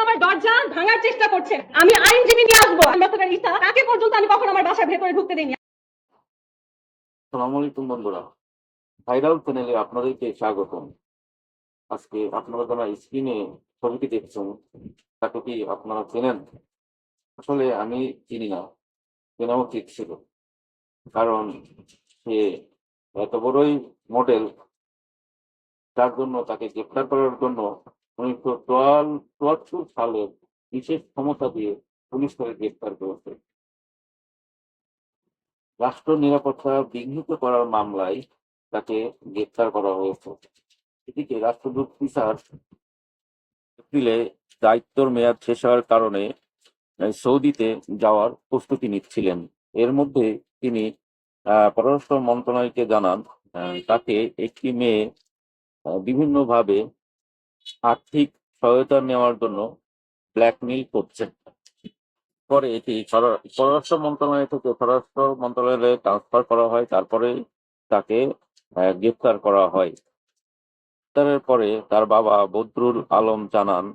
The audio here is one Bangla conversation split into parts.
আমার দরজা ভাঙার চেষ্টা করছেন। আমি আইনজীবী নিয়ে আসবো। অ্যাম্বাসেডর ঈসা তাকে পর্যন্ত আমি কখনো আমার বাসার ভেতরে ঢুকতে দিইনি। আসসালামু আলাইকুম বন্ধুরা, ভাইরাল চ্যানেলে আপনাদেরকে স্বাগতম। আজকে আপনারা যারা স্ক্রিনে ছবিটি দেখছেন, তাকে কি আপনারা চেনেন? আসলে আমি চিনি না, চেনা উচিত ছিল। কারণ সে এত বড়ই মডেল, যার জন্য তাকে গ্রেপ্তার করার জন্য 1974 সালে বিশেষ ক্ষমতা দিয়ে পুলিশ তাকে গ্রেপ্তার করেছে। রাষ্ট্র নিরাপত্তা বিঘ্নিত করার মামলায় তাকে গ্রেপ্তার করা হয়েছে। এদিকে রাষ্ট্রদূত তিশার এপ্রিলে দায়িত্বর মেয়াদ শেষ হওয়ার কারণে সৌদিতে যাওয়ার প্রস্তুতি নিচ্ছিলেন। এর মধ্যে তিনি পররাষ্ট্র মন্ত্রণালয়কে জানান তাকে একটি মেয়ে বিভিন্নভাবে আর্থিক সহায়তা নেওয়ার জন্য ব্ল্যাকমেইল করছে। পরে এটি পররাষ্ট্র মন্ত্রণালয় থেকে স্বরাষ্ট্র মন্ত্রণালয়ে ট্রান্সফার করা হয়। তারপরে তাকে গ্রেপ্তার করা হয়। গ্রেপ্তারের পরে তার বাবা বদরুল আলম জানান,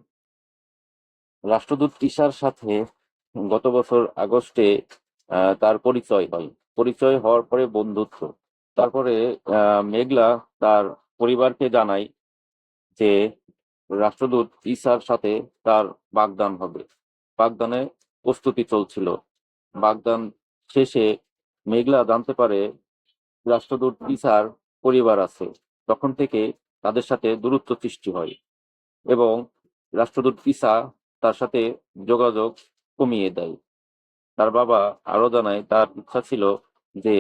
রাষ্ট্রদূত তিশার সাথে গত বছর আগস্টে তার পরিচয় হয়। পরিচয় হওয়ার পরে বন্ধুত্ব। তারপরে মেঘলা তার পরিবারকে জানায় যে রাষ্ট্রদূত ঈসার সাথে তার বাগদান হবে। বাগদানে প্রস্তুতি চলছিল। বাগদান শেষে মেঘলা জানতে পারে রাষ্ট্রদূত ঈসার পরিবার আছে। তখন থেকে তাদের সাথে দূরত্ব সৃষ্টি হয় এবং রাষ্ট্রদূত ঈসা তার সাথে যোগাযোগ কমিয়ে দেয়। তার বাবা আরো জানায় তার ইচ্ছা ছিল যে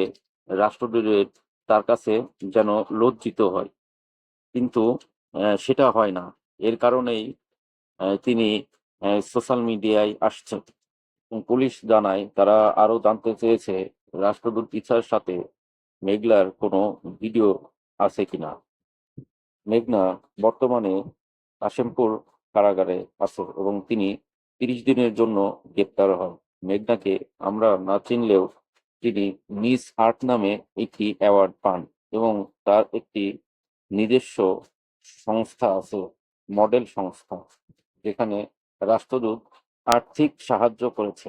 রাষ্ট্রদূতের তার কাছে যেন লজ্জিত হয়, কিন্তু সেটা হয় না। এর কারণেই তিনি সোশ্যাল মিডিয়ায় আসছেন। পুলিশ জানায় তারা আরো জানতে চেয়েছে রাষ্ট্রদূত ইছার সাথে মেঘলার কোনো ভিডিও আছে কিনা। মেঘনা বর্তমানে কাশেমপুর কারাগারে আছে এবং তিনি ৩০ দিনের জন্য গ্রেপ্তার হন। মেঘনাকে আমরা না চিনলেও তিনি মিস আর্ট নামে একটি অ্যাওয়ার্ড পান এবং তার একটি নিজস্ব সংস্থা আছে, মডেল সংস্থা, যেখানে রাষ্ট্রদূত আর্থিক সাহায্য করেছে।